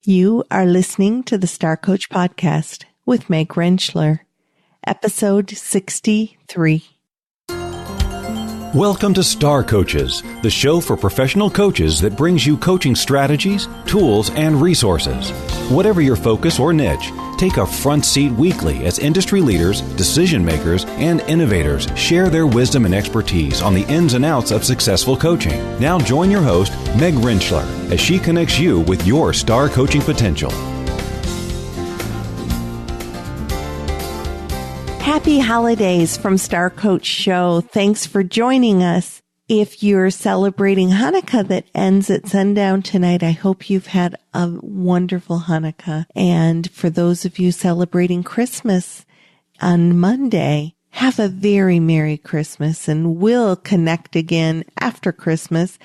You are listening to the Star Coach Podcast with Meg Rentschler, episode 63. Welcome to Star Coaches, the show for professional coaches that brings you coaching strategies, tools, and resources. Whatever your focus or niche, take a front seat weekly as industry leaders, decision makers, and innovators share their wisdom and expertise on the ins and outs of successful coaching. Now join your host, Meg Rentschler, as she connects you with your star coaching potential. Happy holidays from Star Coach Show. Thanks for joining us. If you're celebrating Hanukkah that ends at sundown tonight, I hope you've had a wonderful Hanukkah. And for those of you celebrating Christmas on Monday, have a very Merry Christmas, and we'll connect again after Christmas.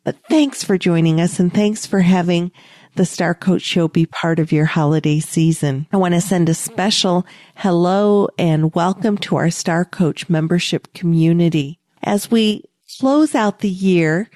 But thanks for joining us, and thanks for having the Star Coach Show be part of your holiday season. I want to send a special hello and welcome to our Star Coach membership community. As we close out the year,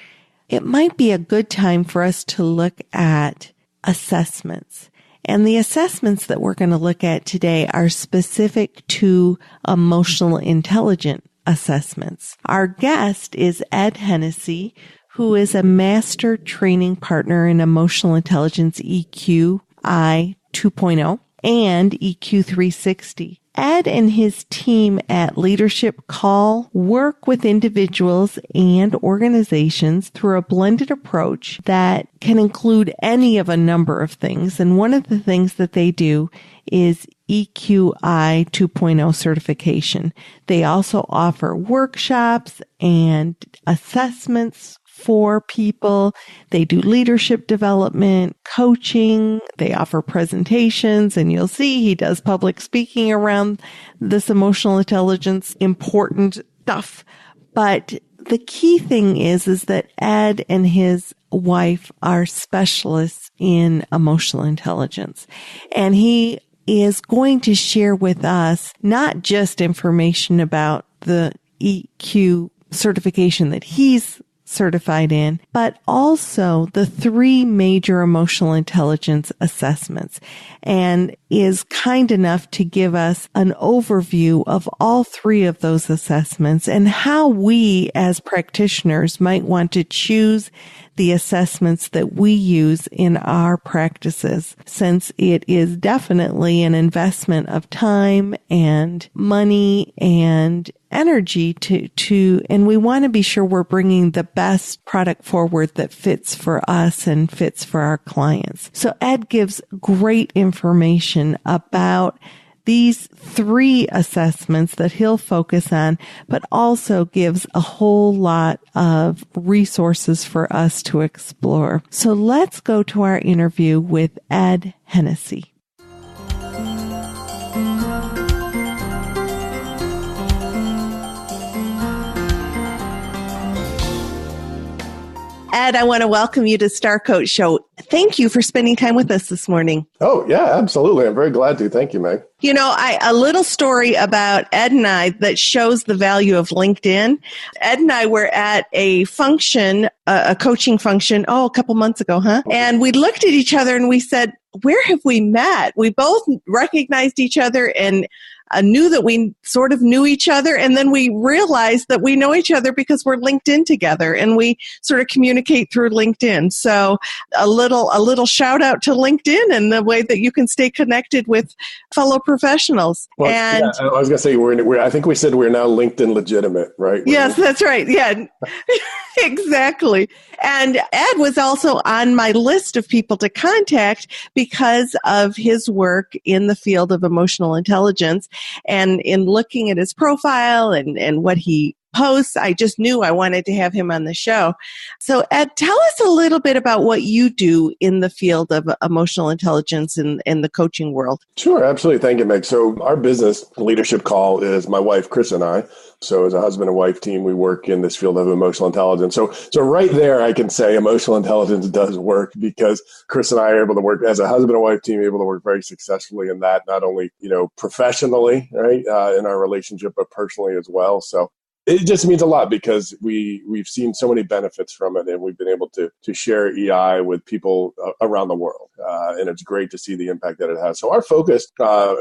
it might be a good time for us to look at assessments. And the assessments that we're going to look at today are specific to emotional intelligence assessments. Our guest is Ed Hennessy, who is a master training partner in Emotional Intelligence EQ-i2.0 and EQ360. Ed and his team at Leadership Call work with individuals and organizations through a blended approach that can include any of a number of things. And one of the things that they do is EQ-i 2.0 certification. They also offer workshops and assessments for people. They do leadership development, coaching. They offer presentations, and you'll see he does public speaking around this emotional intelligence important stuff. But the key thing is that Ed and his wife are specialists in emotional intelligence, and he is going to share with us not just information about the EQ certification that he's certified in, but also the three major emotional intelligence assessments, and is kind enough to give us an overview of all three of those assessments and how we as practitioners might want to choose the assessments that we use in our practices, since it is definitely an investment of time and money and energy and we want to be sure we're bringing the best product forward that fits for us and fits for our clients. So Ed gives great information about these three assessments that he'll focus on, but also gives a whole lot of resources for us to explore. So let's go to our interview with Ed Hennessy. Ed, I want to welcome you to Star Coach Show. Thank you for spending time with us this morning. Oh, yeah, absolutely. I'm very glad to. Thank you, Meg. You know, a little story about Ed and I that shows the value of LinkedIn. Ed and I were at a function, a coaching function, a couple months ago, And we looked at each other and we said, where have we met? We both recognized each other and knew that we sort of knew each other, and then we realized that we know each other because we're LinkedIn together, and we sort of communicate through LinkedIn. So a little shout out to LinkedIn and the way that you can stay connected with fellow professionals. Well, I was going to say I think we said we're now LinkedIn legitimate, right? Yes, that's right. Yeah, exactly. And Ed was also on my list of people to contact because of his work in the field of emotional intelligence. And in looking at his profile and what he posts, I just knew I wanted to have him on the show. So Ed, tell us a little bit about what you do in the field of emotional intelligence in the coaching world. Sure, absolutely. Thank you, Meg. So our business, Leadership Call, is my wife, Chris, and I. So as a husband and wife team, we work in this field of emotional intelligence. So right there, I can say emotional intelligence does work because Chris and I are able to work as a husband and wife team, able to work very successfully in that, not only, professionally, right, in our relationship, but personally as well. So It just means a lot because we've seen so many benefits from it, and we've been able to share EI with people around the world. And it's great to see the impact that it has. So our focus,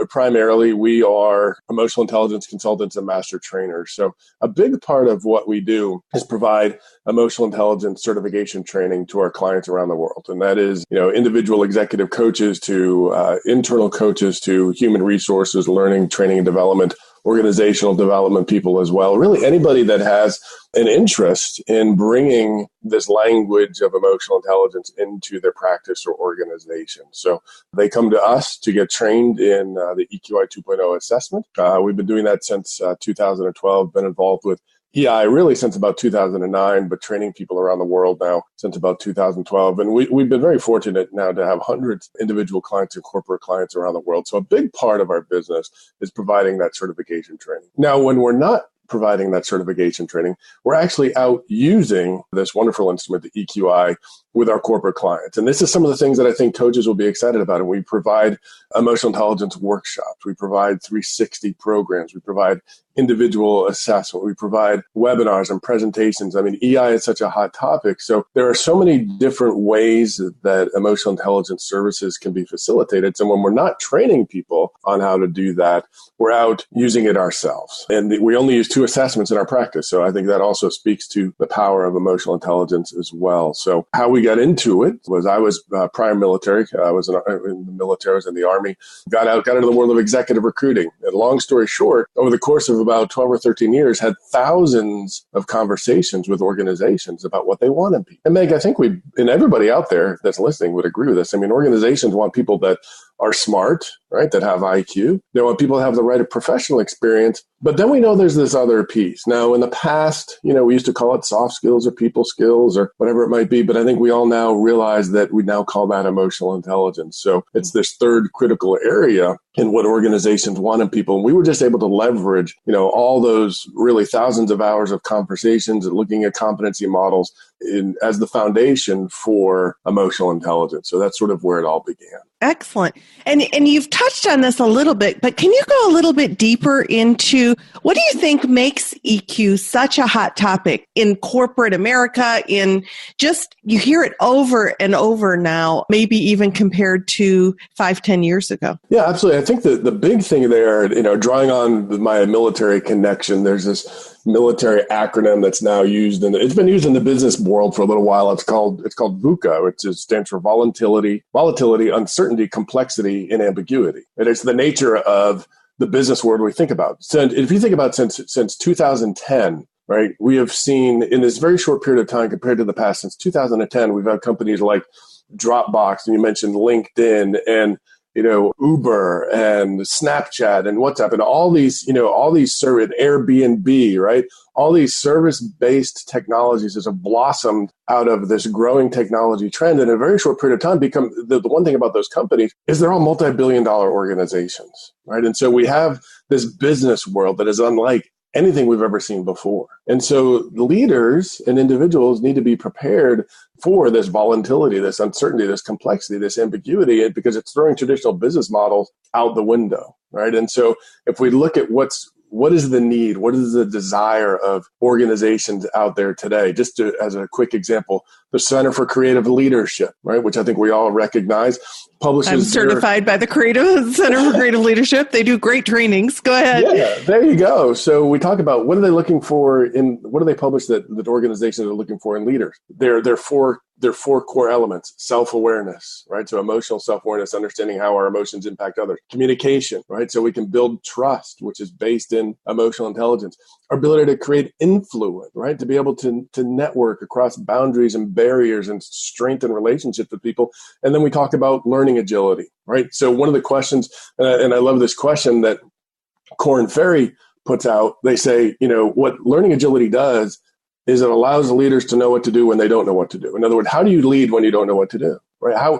primarily, we are emotional intelligence consultants and master trainers. So a big part of what we do is provide emotional intelligence certification training to our clients around the world. And that is, individual executive coaches to internal coaches to human resources, learning, training, and development, organizational development people as well. Really anybody that has an interest in bringing this language of emotional intelligence into their practice or organization. So they come to us to get trained in the EQ-i 2.0 assessment. We've been doing that since 2012, been involved with EI really since about 2009, but training people around the world now since about 2012. And we've been very fortunate now to have hundreds of individual clients and corporate clients around the world. So a big part of our business is providing that certification training. Now, when we're not providing that certification training, we're actually out using this wonderful instrument, the EQ-i, with our corporate clients. And this is some of the things that I think coaches will be excited about. And we provide emotional intelligence workshops. We provide 360 programs. We provide individual assessment. We provide webinars and presentations. I mean, EI is such a hot topic. So there are so many different ways that emotional intelligence services can be facilitated. So when we're not training people on how to do that, we're out using it ourselves. And we only use 2 assessments in our practice. So I think that also speaks to the power of emotional intelligence as well. So how we got into it was I was prior military. I was in the military, I was in the Army, got into the world of executive recruiting. And long story short, over the course of about 12 or 13 years, had thousands of conversations with organizations about what they wanted. And Meg, I think and everybody out there that's listening would agree with this. I mean, organizations want people that are smart, right, that have IQ. They want people to have the right of professional experience. But then we know there's this other piece. Now, in the past, we used to call it soft skills or people skills or whatever it might be. But I think we all now realize that we now call that emotional intelligence. So it's this third critical area in what organizations want in people. And we were just able to leverage, all those really thousands of hours of conversations and looking at competency models as the foundation for emotional intelligence. So that's sort of where it all began. Excellent. And you've touched on this a little bit, but can you go a little bit deeper into what do you think makes EQ such a hot topic in corporate America? You hear it over and over now, maybe even compared to 5-10 years ago. Yeah, absolutely. I think the big thing there, drawing on my military connection, there's this military acronym that's now used it's been used in the business world for a little while. It's called VUCA, which stands for volatility, uncertainty, complexity, and ambiguity. And it's the nature of the business world we think about. So if you think about since 2010, right, we have seen in this very short period of time compared to the past, since 2010, we've had companies like Dropbox, and you mentioned LinkedIn, and Uber and Snapchat and WhatsApp and all these service, Airbnb, right? All these service-based technologies that have blossomed out of this growing technology trend in a very short period of time become the one thing about those companies is they're all multi-billion-dollar organizations, right? And so we have this business world that is unlike anything we've ever seen before. And so leaders and individuals need to be prepared for this volatility, this uncertainty, this complexity, this ambiguity, because it's throwing traditional business models out the window, right? And so if we look at what is the need, what is the desire of organizations out there today? Just as a quick example, the Center for Creative Leadership, right, which I think we all recognize, publishes. I'm certified by the Center for Creative Leadership. They do great trainings. Go ahead. Yeah, there you go. So we talk about what are they looking for what do they publish that organizations are looking for in leaders? They're four core elements: self-awareness, right? So emotional self-awareness, understanding how our emotions impact others; communication, right? So we can build trust, which is based in emotional intelligence; our ability to create influence, right? To be able to network across boundaries and barriers and strengthen relationships with people. And then we talk about learning agility, right? So one of the questions, and I love this question that Korn Ferry puts out, they say, what learning agility does is it allows the leaders to know what to do when they don't know what to do. In other words, how do you lead when you don't know what to do, right?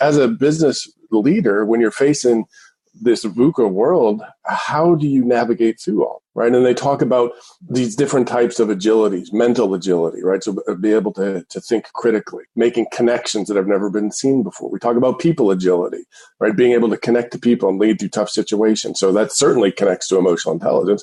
As a business leader, when you're facing this VUCA world, how do you navigate through all, right? And they talk about these different types of agilities, mental agility, right? So be able to think critically, making connections that have never been seen before. We talk about people agility, right? Being able to connect to people and lead through tough situations. So that certainly connects to emotional intelligence.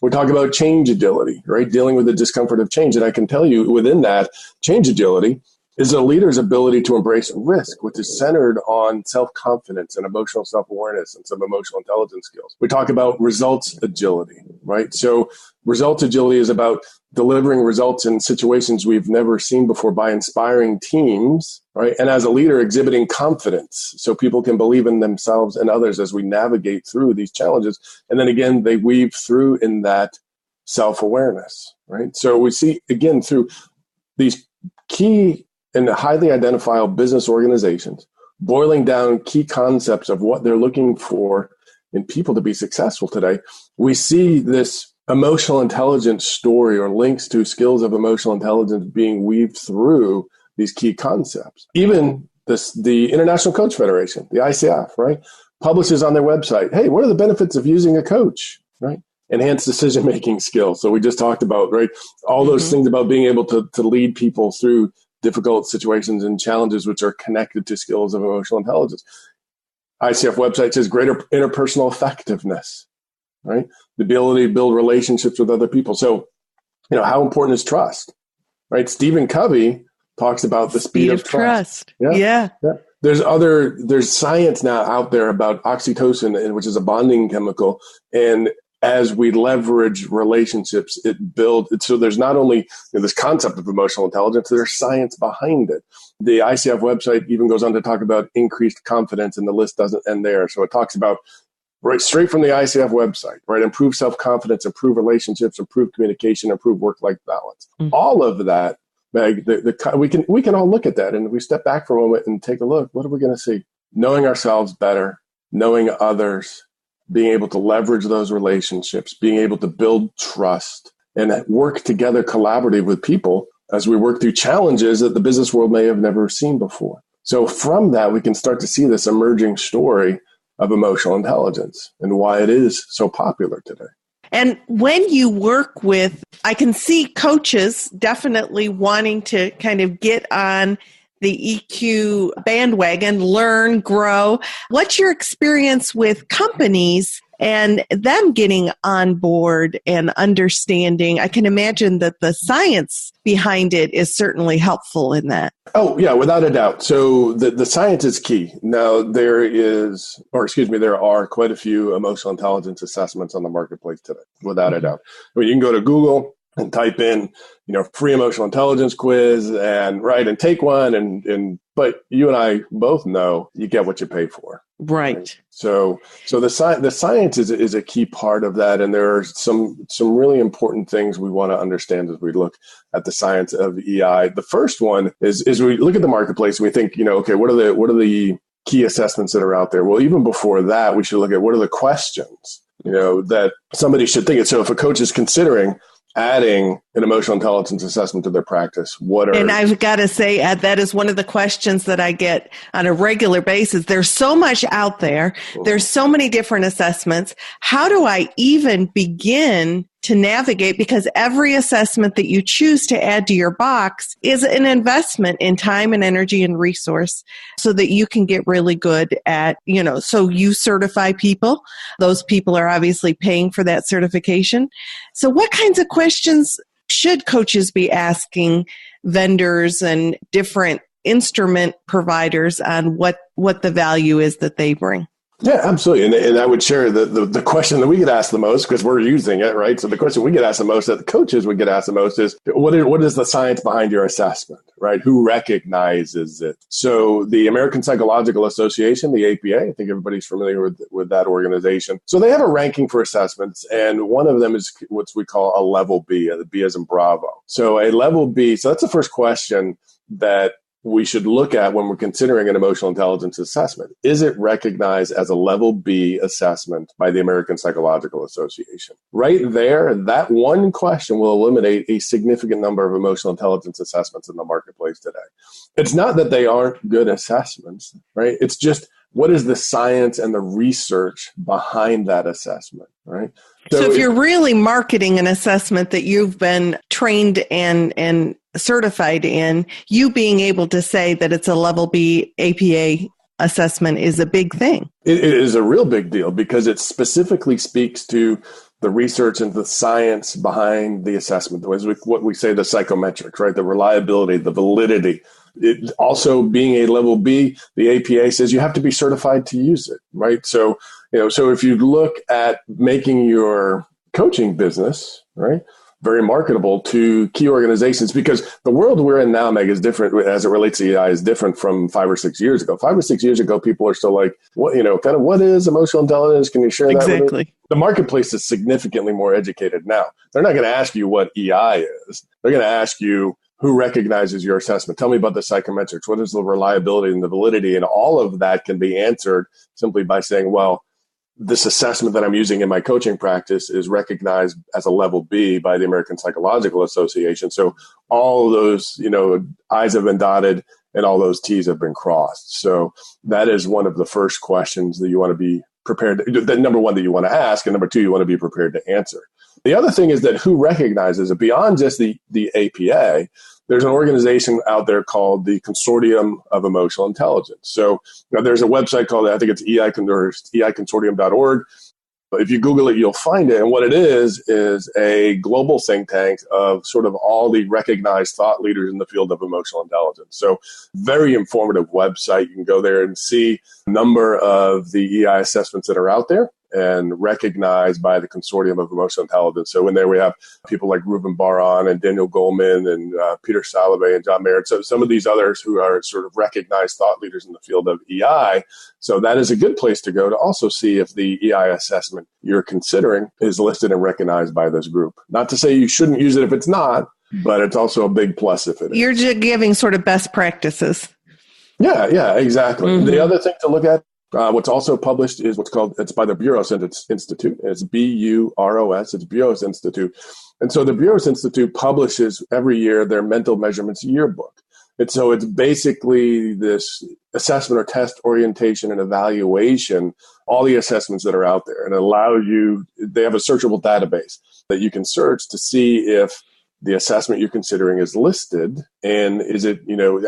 We talk about change agility, right? Dealing with the discomfort of change. And I can tell you within that, change agility is a leader's ability to embrace risk, which is centered on self-confidence and emotional self-awareness and some emotional intelligence skills. We talk about results agility, right? So results agility is about delivering results in situations we've never seen before by inspiring teams, right? And as a leader, exhibiting confidence so people can believe in themselves and others as we navigate through these challenges. And then again, they weave through in that self-awareness, right? So we see, again, through these key and highly identifiable business organizations, boiling down key concepts of what they're looking for in people to be successful today, we see this emotional intelligence story or links to skills of emotional intelligence being weaved through these key concepts. Even the International Coach Federation, the ICF, right, publishes on their website, hey, what are the benefits of using a coach, right? Enhanced decision-making skills. So we just talked about, right, all those things about being able to lead people through difficult situations and challenges which are connected to skills of emotional intelligence. ICF website says greater interpersonal effectiveness, right? The ability to build relationships with other people. So, how important is trust, right? Stephen Covey talks about the speed of trust. Yeah. There's science now out there about oxytocin, which is a bonding chemical. And as we leverage relationships, it builds. So there's not only this concept of emotional intelligence, there's science behind it. The ICF website even goes on to talk about increased confidence, and the list doesn't end there. So it talks about, right, straight from the ICF website, right, improve self-confidence, improve relationships, improve communication, improve work-life balance. All of that, Meg, we can all look at that. And if we step back for a moment and take a look, what are we going to see? Knowing ourselves better, knowing others, being able to leverage those relationships, being able to build trust and work together collaboratively with people as we work through challenges that the business world may have never seen before. So from that, we can start to see this emerging story of emotional intelligence and why it is so popular today. And when you work with, I can see coaches definitely wanting to kind of get on the EQ bandwagon, learn, grow. What's your experience with companies and them getting on board and understanding? I can imagine that the science behind it is certainly helpful in that. Oh, yeah, without a doubt. So the science is key. Now, there are quite a few emotional intelligence assessments on the marketplace today, without a doubt. I mean, you can go to Google and type in, free emotional intelligence quiz and take one. But you and I both know you get what you pay for. Right. So the science is a key part of that. And there are some really important things we want to understand as we look at the science of EI. The first one is we look at the marketplace and we think, okay, what are the key assessments that are out there? Well, even before that, we should look at what are the questions, that somebody should think. So if a coach is considering adding an emotional intelligence assessment to their practice, and I've got to say, Ed, that is one of the questions that I get on a regular basis. There's so much out there. There's so many different assessments. How do I even begin to navigate? Because every assessment that you choose to add to your box is an investment in time and energy and resource so that you can get really good at, so you certify people. Those people are obviously paying for that certification. So what kinds of questions should coaches be asking vendors and different instrument providers on what the value is that they bring? Yeah, absolutely. And I would share the question that we get asked the most, because we're using it, right? So the question we get asked the most, that the coaches would get asked the most, is what is the science behind your assessment, right? Who recognizes it? So the American Psychological Association, the APA, I think everybody's familiar with that organization. So they have a ranking for assessments, and one of them is what we call a level B, the B as in Bravo. So a level B, so that's the first question that we should look at when we're considering an emotional intelligence assessment. Is it recognized as a level B assessment by the American Psychological Association? Right there, that one question will eliminate a significant number of emotional intelligence assessments in the marketplace today. It's not that they aren't good assessments, right? It's just, what is the science and the research behind that assessment, right? So if you're really marketing an assessment that you've been trained and certified in, you being able to say that it's a level B APA assessment is a big thing. It is a real big deal because it specifically speaks to the research and the science behind the assessment, what we say the psychometrics, right? The reliability, the validity. It also being a level B, the APA says you have to be certified to use it, right? So, so if you look at making your coaching business, right, very marketable to key organizations, because the world we're in now, Meg, is different as it relates to AI, is different from 5 or 6 years ago. 5 or 6 years ago, people are still like, what, kind of what is emotional intelligence? Can you share that with us? Exactly. The marketplace is significantly more educated now. They're not going to ask you what EI is. They're going to ask you who recognizes your assessment. Tell me about the psychometrics. What is the reliability and the validity? And all of that can be answered simply by saying, well, this assessment that I'm using in my coaching practice is recognized as a level B by the American Psychological Association. So all of those, I's have been dotted and all those T's have been crossed. So that is one of the first questions that you want to be prepared. The number one that you want to ask, and number two, you want to be prepared to answer. The other thing is that who recognizes it beyond just the APA. There's an organization out there called the Consortium of Emotional Intelligence. So there's a website called, I think it's eiconsortium.org. If you Google it, you'll find it. And what it is a global think tank of sort of all the recognized thought leaders in the field of emotional intelligence. So very informative website. You can go there and see a number of the EI assessments that are out there and recognized by the Consortium of Emotional Intelligence. So in there we have people like Ruben Baron and Daniel Goleman and Peter Salovey and John Merritt. So some of these others who are sort of recognized thought leaders in the field of EI. So that is a good place to go to also see if the EI assessment you're considering is listed and recognized by this group. Not to say you shouldn't use it if it's not, but it's also a big plus if it is. You're just giving sort of best practices. Yeah, exactly. Mm-hmm. The other thing to look at, what's also published is it's by the Bureau Institute. It's BUROS, it's Bureau Institute. And so the Bureau Institute publishes every year their mental measurements yearbook. And so it's basically this assessment or test orientation and evaluation, all the assessments that are out there, and they have a searchable database that you can search to see if the assessment you're considering is listed and is it,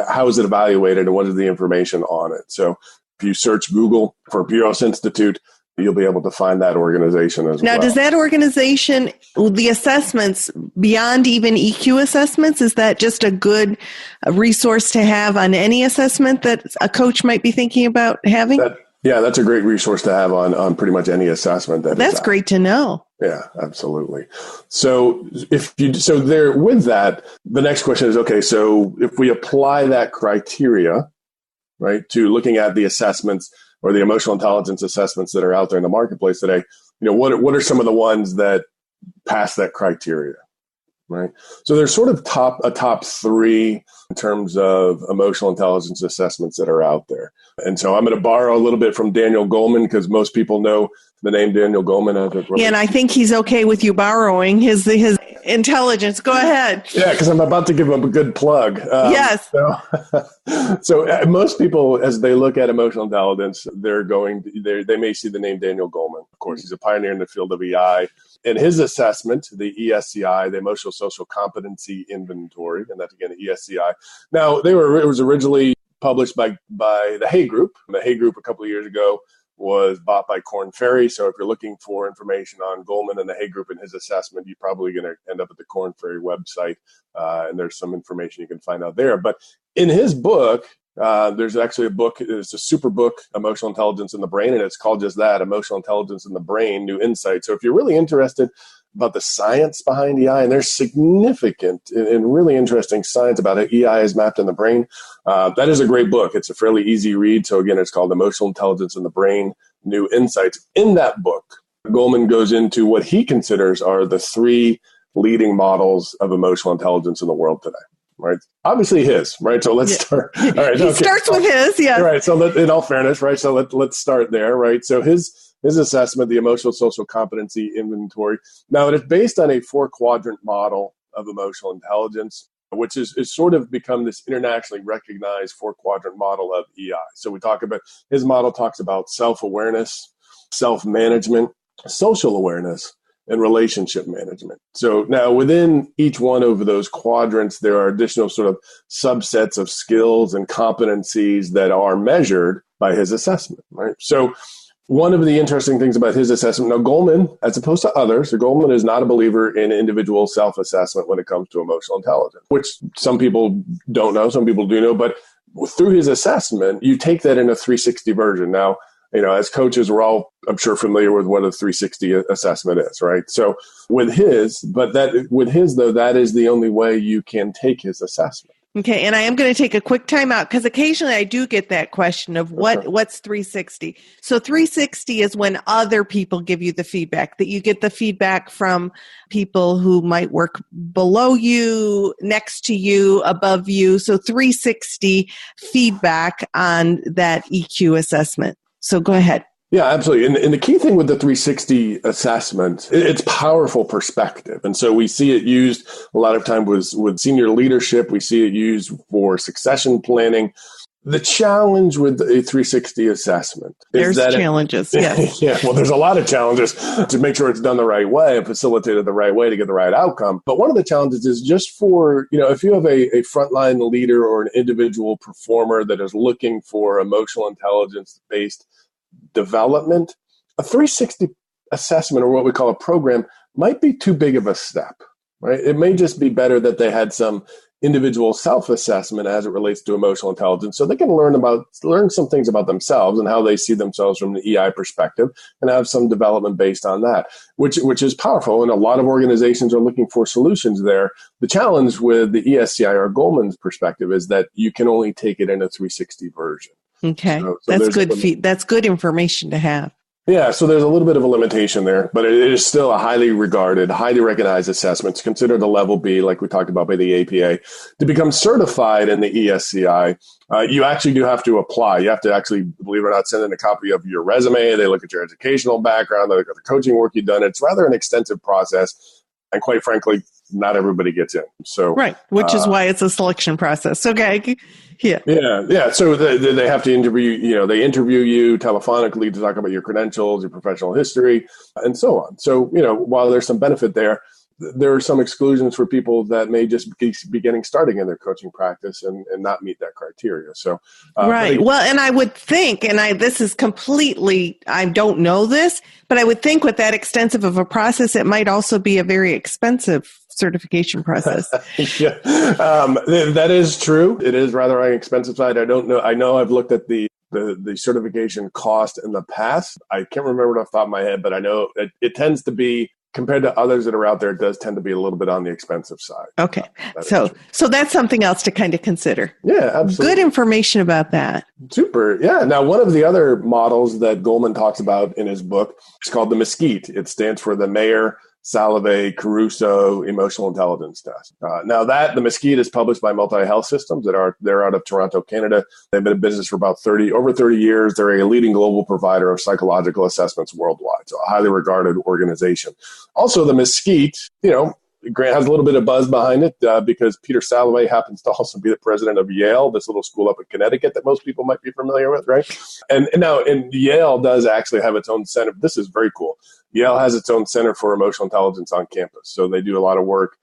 how is it evaluated and what is the information on it? So if you search Google for Bureau Institute, you'll be able to find that organization as well. Now, does that organization, the assessments, beyond even EQ assessments, is that just a good resource to have on any assessment that a coach might be thinking about having? That's a great resource to have on pretty much any assessment. That's great to know. Yeah, absolutely. So with that, the next question is, okay, so if we apply that criteria, right, to looking at the assessments or the emotional intelligence assessments that are out there in the marketplace today, what are some of the ones that pass that criteria, right? So there's sort of a top three in terms of emotional intelligence assessments that are out there. And so I'm going to borrow a little bit from Daniel Goleman because most people know the name Daniel Goleman. Yeah, and I think he's okay with you borrowing his intelligence. Go ahead. Yeah, because I'm about to give him a good plug. Yes. So most people, as they look at emotional intelligence, they may see the name Daniel Goleman. Of course, he's a pioneer in the field of EI. In his assessment, the ESCI, the Emotional Social Competency Inventory, and that's again the ESCI. Now, it was originally published by the Hay Group. The Hay Group a couple of years ago was bought by Korn Ferry. So if you're looking for information on Goleman and the Hay Group and his assessment, you're probably going to end up at the Korn Ferry website, and there's some information you can find out there. But in his book, there's actually a book. It's a super book, Emotional Intelligence in the Brain, and it's called just that, Emotional Intelligence in the Brain, New Insight. So if you're really interested about the science behind EI, and there's significant and really interesting science about how EI is mapped in the brain. That is a great book. It's a fairly easy read. So again, it's called Emotional Intelligence in the Brain, New Insights. In that book, Goleman goes into what he considers are the three leading models of emotional intelligence in the world today. Right. Obviously his, right? So let's start. All right. He starts with his, yeah. Right. So in all fairness, right? So let's start there, right? So his assessment, the Emotional Social Competency Inventory. Now, it is based on a 4-quadrant model of emotional intelligence, which is sort of become this internationally recognized 4-quadrant model of EI. So his model talks about self-awareness, self-management, social awareness, and relationship management. So now within each one of those quadrants, there are additional sort of subsets of skills and competencies that are measured by his assessment, right? So one of the interesting things about his assessment, now Goleman, as opposed to others, so Goleman is not a believer in individual self-assessment when it comes to emotional intelligence, which some people don't know, some people do know, but through his assessment, you take that in a 360 version. Now, as coaches, we're all, I'm sure, familiar with what a 360 assessment is, right? So with his, though, that is the only way you can take his assessment. Okay, and I am going to take a quick time out because occasionally I do get that question of what's 360. So 360 is when other people give you the feedback, that you get the feedback from people who might work below you, next to you, above you. So 360 feedback on that EQ assessment. So go ahead. Yeah, absolutely. And the key thing with the 360 assessment, it's powerful perspective. And so we see it used a lot of time with senior leadership. We see it used for succession planning. The challenge with a 360 assessment is there's challenges. Yes. Yeah, well, there's a lot of challenges to make sure it's done the right way and facilitated the right way to get the right outcome. But one of the challenges is just for, if you have a frontline leader or an individual performer that is looking for emotional intelligence-based development, a 360 assessment, or what we call a program, might be too big of a step, right? It may just be better that they had some individual self-assessment as it relates to emotional intelligence, so they can learn some things about themselves and how they see themselves from the EI perspective, and have some development based on that, which is powerful. And a lot of organizations are looking for solutions there. The challenge with the ESCI or Goleman's perspective is that you can only take it in a 360 version. Okay, so that's good. That's good information to have. Yeah, so there's a little bit of a limitation there, but it is still a highly regarded, highly recognized assessment. It's considered a level B, like we talked about by the APA. To become certified in the ESCI, you actually do have to apply. You have to actually, believe it or not, send in a copy of your resume. They look at your educational background. They look at the coaching work you've done. It's rather an extensive process. And quite frankly, not everybody gets in. So right, which is why it's a selection process. Okay. Yeah. So they have to interview, they interview you telephonically to talk about your credentials, your professional history, and so on. So, while there's some benefit there are some exclusions for people that may just be getting starting in their coaching practice and not meet that criteria. So, right. Well, and I would think, this is completely, I don't know this, but I would think with that extensive of a process, it might also be a very expensive certification process. Yeah, that is true. It is rather on the expensive side. I don't know. I know I've looked at the certification cost in the past. I can't remember it off the top of my head, but I know it tends to be, compared to others that are out there, it does tend to be a little bit on the expensive side. Okay. So that's something else to kind of consider. Yeah, absolutely. Good information about that. Super. Yeah. Now, one of the other models that Goleman talks about in his book is called the Mesquite. It stands for the Mayer Salovey Caruso Emotional Intelligence Test. The Mesquite is published by Multi Health Systems. They're out of Toronto, Canada. They've been in business for about over 30 years. They're a leading global provider of psychological assessments worldwide, so a highly regarded organization. Also, the Mesquite, Grant has a little bit of buzz behind it because Peter Salovey happens to also be the president of Yale, this little school up in Connecticut that most people might be familiar with, right? And Yale does actually have its own center. This is very cool. Yale has its own Center for Emotional Intelligence on campus. So they do a lot of work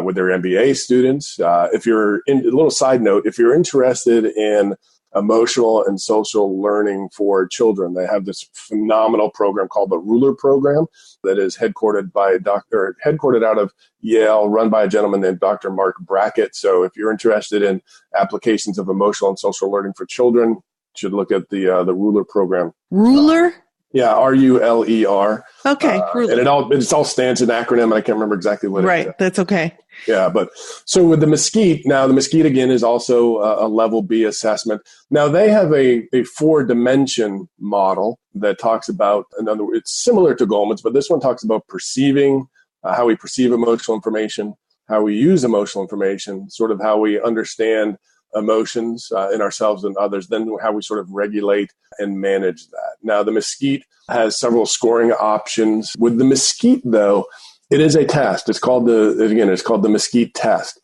with their MBA students. A little side note, if you're interested in emotional and social learning for children, they have this phenomenal program called the Ruler Program that is headquartered out of Yale, run by a gentleman named Dr. Mark Brackett. So if you're interested in applications of emotional and social learning for children, you should look at the Ruler Program. Ruler? Yeah, RULER. Okay, Ruler. And it all stands an acronym, and I can't remember exactly what it is. Right, that's okay. Yeah, but so with the Mesquite, now the Mesquite again is also a level B assessment. Now they have a 4-dimension model that talks about, it's similar to Goleman's, but this one talks about perceiving, how we perceive emotional information, how we use emotional information, sort of how we understand emotions in ourselves and others, then how we sort of regulate and manage that. Now, the Mesquite has several scoring options. With the Mesquite, though, it is a test. It's called the Mesquite test.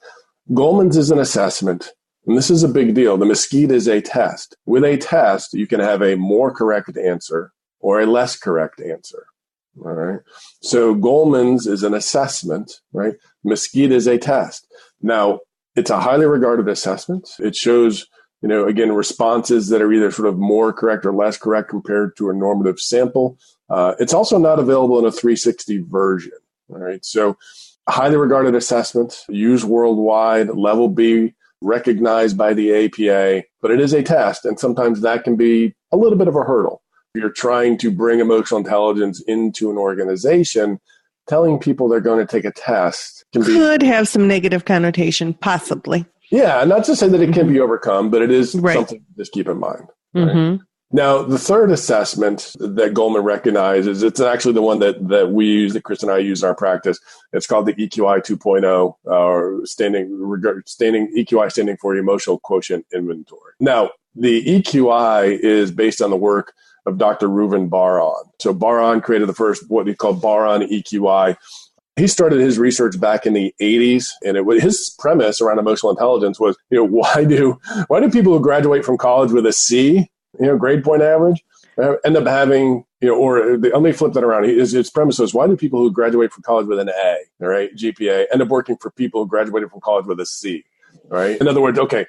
Goleman's is an assessment, and this is a big deal. The Mesquite is a test. With a test, you can have a more correct answer or a less correct answer. All right. So Goleman's is an assessment, right? Mesquite is a test. Now, it's a highly regarded assessment. It shows, again, responses that are either sort of more correct or less correct compared to a normative sample. It's also not available in a 360 version. All right. So a highly regarded assessment, used worldwide, level B, recognized by the APA, but it is a test. And sometimes that can be a little bit of a hurdle. If you're trying to bring emotional intelligence into an organization, telling people they're going to take a test could have some negative connotation, possibly. Yeah, not to say that it can be overcome, but it is something to just keep in mind. Right? Now, the third assessment that Goleman recognizes, it's actually the one that we use, that Chris and I use in our practice. It's called the EQ-i2.0, or EQ-i standing for Emotional Quotient Inventory. Now, the EQ-i is based on the work of Dr. Reuven Bar-On. So Bar-On created the first, what he called Bar-On EQ-i. He started his research back in the 80s, and his premise around emotional intelligence was, why do people who graduate from college with a C, grade point average, end up having, or let me flip that around. His premise was, why do people who graduate from college with an A, all right, GPA, end up working for people who graduated from college with a C, all right? In other words, okay,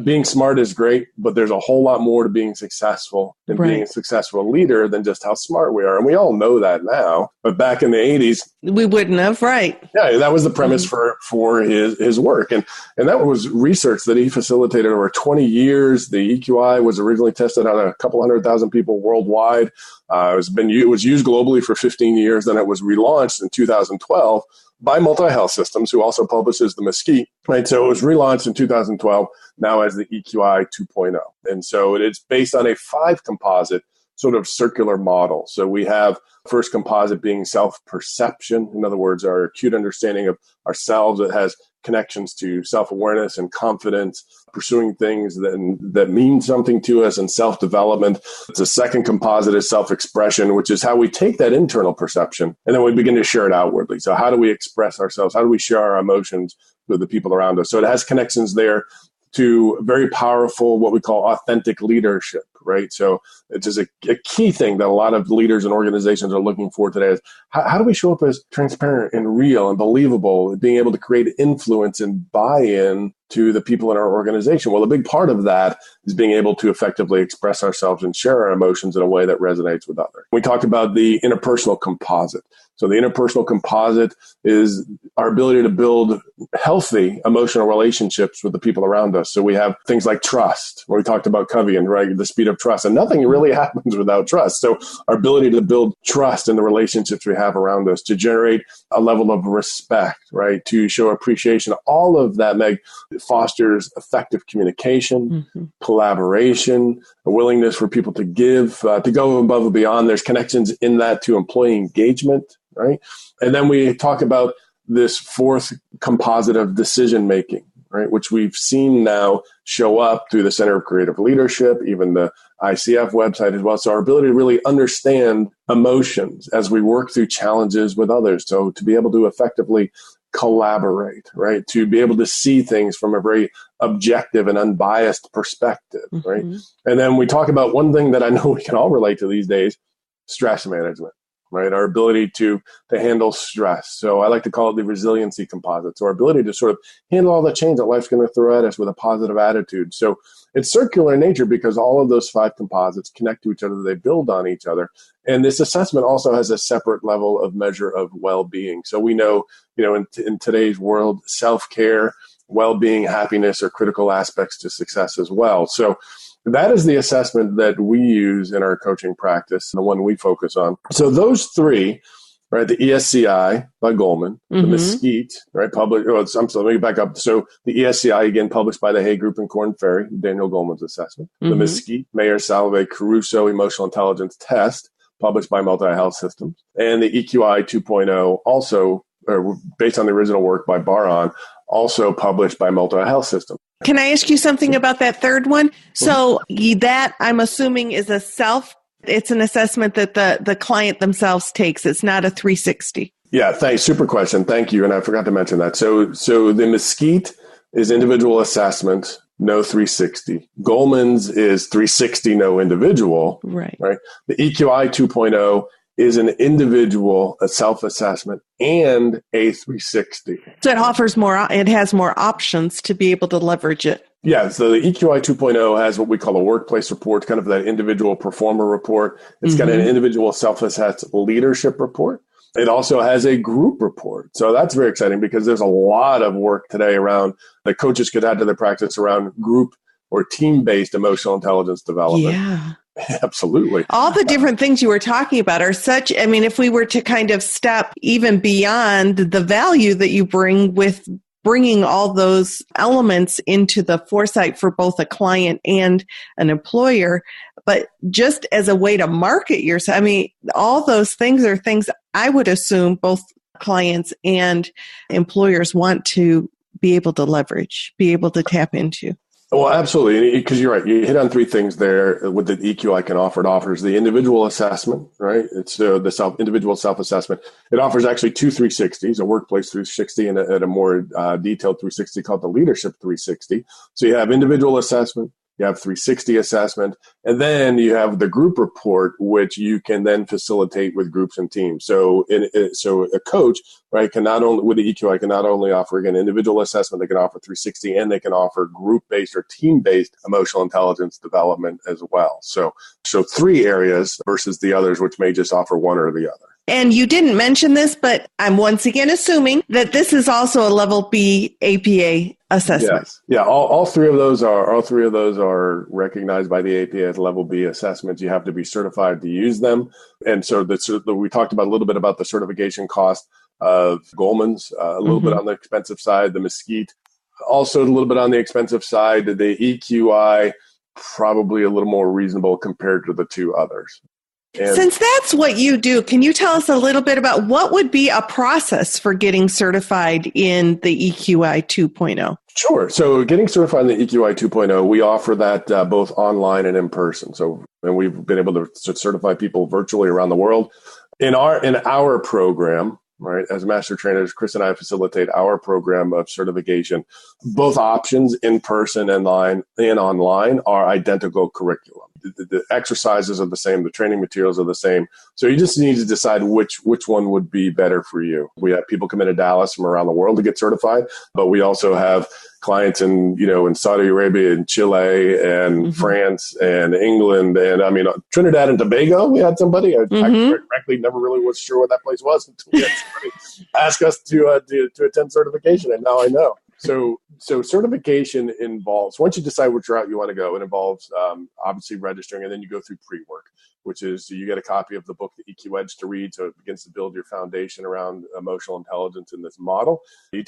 being smart is great, but there's a whole lot more to being successful and being a successful leader than just how smart we are. And we all know that now. But back in the 80s, we wouldn't have, right? Yeah, that was the premise for his work. And that was research that he facilitated over 20 years. The EQ-i was originally tested on a couple 100,000 people worldwide. It was used globally for 15 years. Then it was relaunched in 2012 by Multi-Health Systems, who also publishes the Mesquite, right? So it was relaunched in 2012, now as the EQ-i 2.0. And so it's based on a 5 composite sort of circular model. So we have first composite being self-perception. In other words, our acute understanding of ourselves that has connections to self-awareness and confidence, pursuing things that mean something to us, and self-development. The second composite is self-expression, which is how we take that internal perception and then we begin to share it outwardly. So how do we express ourselves? How do we share our emotions with the people around us? So it has connections there to very powerful, what we call authentic leadership, right? So it's just a key thing that a lot of leaders and organizations are looking for today is how do we show up as transparent and real and believable, being able to create influence and buy-in to the people in our organization? Well, a big part of that is being able to effectively express ourselves and share our emotions in a way that resonates with others. We talked about the interpersonal composite. So the interpersonal composite is our ability to build healthy emotional relationships with the people around us. So we have things like trust, where we talked about Covey and the speed of trust, and nothing really happens without trust. So our ability to build trust in the relationships we have around us, to generate a level of respect, right? To show appreciation, all of that, Meg, fosters effective communication, collaboration, a willingness for people to give, to go above and beyond. There's connections in that to employee engagement, right? And then we talk about this fourth composite of decision making, right? Which we've seen now show up through the Center of Creative Leadership, even the ICF website as well. So our ability to really understand emotions as we work through challenges with others. So to be able to effectively collaborate, right? To be able to see things from a very objective and unbiased perspective, right? And then we talk about one thing that I know we can all relate to these days, stress management, right? Our ability to handle stress. So I like to call it the resiliency composite. So our ability to sort of handle all the change that life's going to throw at us with a positive attitude. So it's circular in nature because all of those 5 composites connect to each other. They build on each other. And this assessment also has a separate level of measure of well-being. So we know, in today's world, self-care, well-being, happiness are critical aspects to success as well. So that is the assessment that we use in our coaching practice, the one we focus on. So those 3, right, the ESCI by Goleman, the Mesquite, right, published, let me back up. So the ESCI, again, published by the Hay Group and Korn Ferry, Daniel Goleman's assessment. The Mesquite, Mayer Salve Caruso Emotional Intelligence Test, published by Multi-Health Systems. And the EQ-i 2.0, also based on the original work by Bar-On, also published by Multi-Health Systems. Can I ask you something about that third one? So that, I'm assuming, is it's an assessment that the client themselves takes. It's not a 360. Yeah, thanks. Super question. Thank you. And I forgot to mention that. So the Mesquite is individual assessment, no 360. Goleman's is 360, no individual. Right. The EQ-i 2.0 is an individual, a self-assessment, and a 360. So it has more options to be able to leverage it. Yeah, so the EQ-i 2.0 has what we call a workplace report, kind of that individual performer report. It's got an individual self-assessed leadership report. It also has a group report. So that's very exciting because there's a lot of work today around that coaches could add to their practice around group or team-based emotional intelligence development. Yeah. Absolutely. All the different things you were talking about are such, I mean, if we were to kind of step even beyond the value that you bring with bringing all those elements into the foresight for both a client and an employer, but just as a way to market yourself, I mean, all those things are things I would assume both clients and employers want to be able to leverage, be able to tap into. Well, absolutely. Because you're right. You hit on three things there with the EQ-i can offer. It offers the individual assessment, right? It's the individual self-assessment. It offers actually two 360s, a workplace 360 and a more detailed 360 called the leadership 360. So you have individual assessment, you have 360 assessment, and then you have the group report, which you can then facilitate with groups and teams. So so a coach, right, can not only, with the EQ-i, can not only offer, again, individual assessment, they can offer 360, and they can offer group-based or team-based emotional intelligence development as well. So three areas versus the others, which may just offer one or the other. And you didn't mention this, but I'm once again assuming that this is also a level B APA assessment. Yes. Yeah. All three of those are recognized by the APA as level B assessments. You have to be certified to use them. And so we talked about a little bit about the certification cost of Goldman's, a little bit on the expensive side, the Mesquite, also a little bit on the expensive side, the EQ-i, probably a little more reasonable compared to the two others. And since that's what you do, can you tell us a little bit about what would be a process for getting certified in the EQ-i 2.0? Sure. So getting certified in the EQ-i 2.0, we offer that both online and in person. And we've been able to certify people virtually around the world. In our program, right, as master trainers, Chris and I facilitate our program of certification. Both options, in person and online, are identical curriculum. The exercises are the same. The training materials are the same. So you just need to decide which one would be better for you. We have people come into Dallas from around the world to get certified, but we also have clients in Saudi Arabia and Chile and France and England. And I mean, Trinidad and Tobago, we had somebody. I frankly never really was sure what that place was until we had somebody ask us to attend certification. And now I know. So certification involves, once you decide which route you want to go, it involves obviously registering, and then you go through pre-work, which is you get a copy of the book, The EQ Edge, to read, so it begins to build your foundation around emotional intelligence in this model. You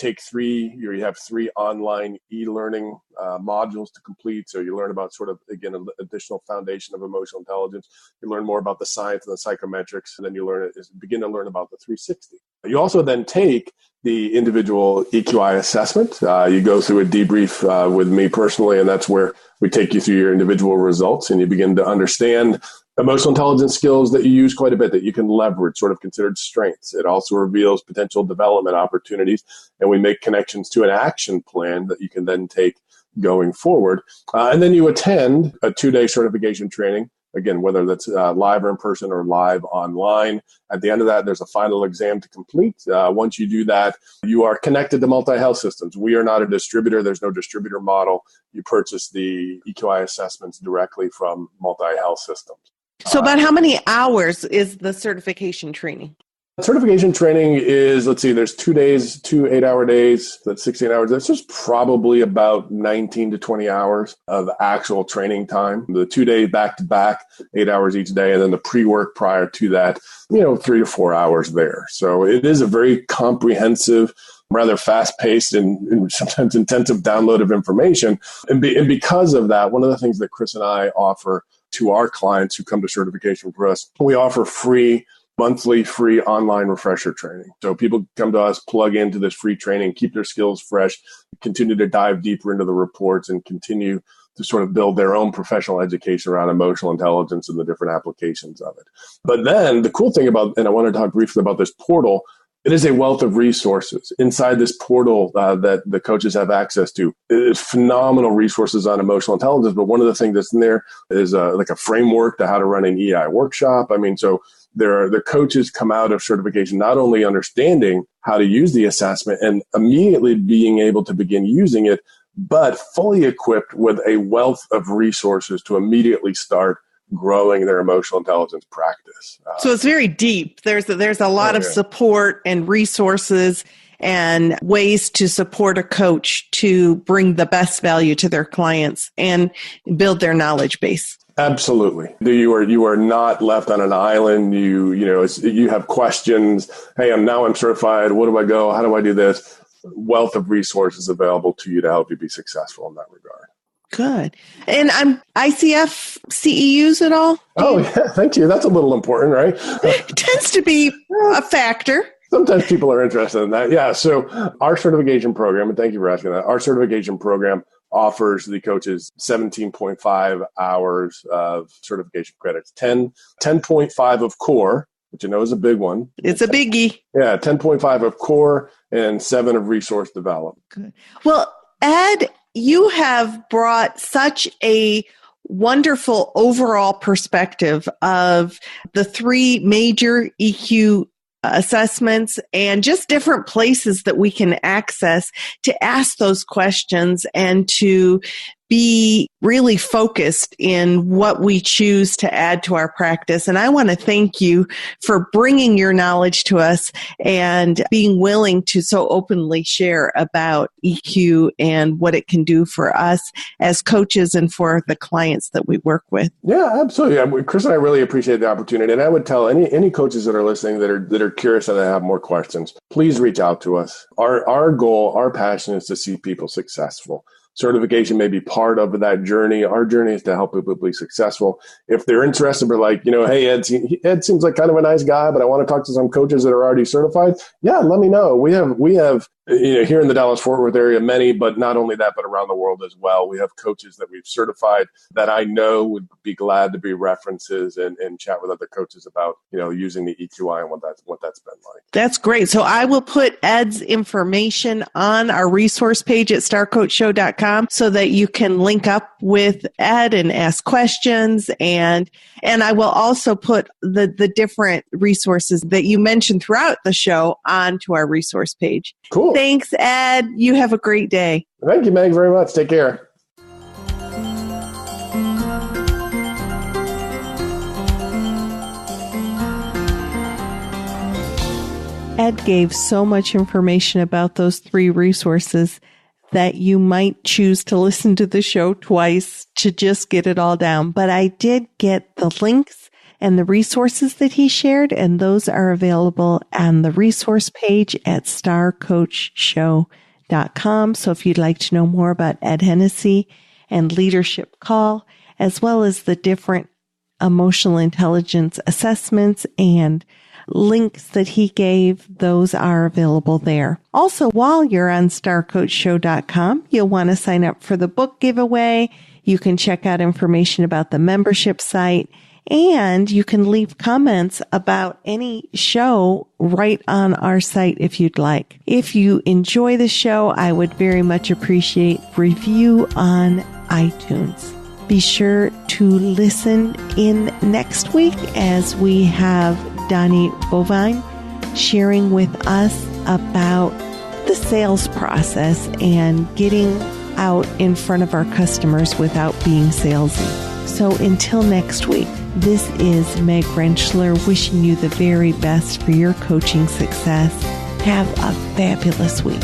have three online e-learning modules to complete, so you learn about sort of, again, an additional foundation of emotional intelligence. You learn more about the science and the psychometrics, and then you begin to learn about the 360. You also then take the individual EQ-i assessment. You go through a debrief with me personally, and that's where we take you through your individual results, and you begin to understand emotional intelligence skills that you use quite a bit that you can leverage, sort of considered strengths. It also reveals potential development opportunities, and we make connections to an action plan that you can then take going forward. And then you attend a 2-day certification training. Again, whether that's live or in person or live online. At the end of that, there's a final exam to complete. Once you do that, you are connected to multi-health systems. We are not a distributor. There's no distributor model. You purchase the EQ-i assessments directly from multi-health systems. So about how many hours is the certification training? Certification training is, there's 2 days, 2 8-hour days, that's 16 hours. That's just probably about 19 to 20 hours of actual training time. The 2-day back-to-back, 8 hours each day, and then the pre-work prior to that, 3 to 4 hours there. So it is a very comprehensive, rather fast-paced and sometimes intensive download of information. And because of that, one of the things that Chris and I offer to our clients who come to certification for us, we offer monthly free online refresher training. So people come to us, plug into this free training, keep their skills fresh, continue to dive deeper into the reports, and continue to sort of build their own professional education around emotional intelligence and the different applications of it. But then the cool thing about, and I want to talk briefly about this portal, It is a wealth of resources inside this portal that the coaches have access to. It's phenomenal resources on emotional intelligence, but one of the things that's in there is like a framework to how to run an EI workshop. I mean, so the coaches come out of certification not only understanding how to use the assessment and immediately being able to begin using it, but fully equipped with a wealth of resources to immediately start growing their emotional intelligence practice. So it's very deep. There's a lot of support and resources and ways to support a coach to bring the best value to their clients and build their knowledge base. Absolutely. You are not left on an island. You have questions. Hey, I'm certified. Where do I go? How do I do this? Wealth of resources available to you to help you be successful in that regard. Good. And I'm ICF CEUs at all? Oh, yeah. Thank you. That's a little important, right? It tends to be a factor. Sometimes people are interested in that. Yeah. So our certification program, and thank you for asking that, our certification program offers the coaches 17.5 hours of certification credits, 10.5 of core, which I know is a big one. It's a biggie. Yeah. 10.5 of core and 7 of resource development. Good. Well, Ed, you have brought such a wonderful overall perspective of the 3 major EQ assessments and just different places that we can access to ask those questions and to be really focused in what we choose to add to our practice. And I want to thank you for bringing your knowledge to us and being willing to so openly share about EQ and what it can do for us as coaches and for the clients that we work with. Yeah, absolutely. Chris and I really appreciate the opportunity. And I would tell any coaches that are listening that are curious and that have more questions, please reach out to us. Our goal, our passion is to see people successful. Certification may be part of that journey. Our journey is to help people be successful. If they're interested, we're like, hey, Ed seems like kind of a nice guy, but I want to talk to some coaches that are already certified. Yeah, let me know. We have here in the Dallas-Fort Worth area, many, but not only that, but around the world as well. We have coaches that we've certified that I know would be glad to be references and chat with other coaches about, using the EQ-i and what that's been like. That's great. So I will put Ed's information on our resource page at starcoachshow.com so that you can link up with Ed and ask questions. And I will also put the different resources that you mentioned throughout the show onto our resource page. Cool. Thanks, Ed. You have a great day. Thank you, Meg, very much. Take care. Ed gave so much information about those 3 resources that you might choose to listen to the show twice to just get it all down. But I did get the links and the resources that he shared, and those are available on the resource page at starcoachshow.com. So if you'd like to know more about Ed Hennessy and Leadership Call, as well as the different emotional intelligence assessments and links that he gave, those are available there. Also, while you're on starcoachshow.com, you'll want to sign up for the book giveaway. You can check out information about the membership site, and you can leave comments about any show right on our site if you'd like. If you enjoy the show, I would very much appreciate review on iTunes. Be sure to listen in next week as we have Donnie Bovine sharing with us about the sales process and getting out in front of our customers without being salesy. So until next week, this is Meg Rentschler wishing you the very best for your coaching success. Have a fabulous week.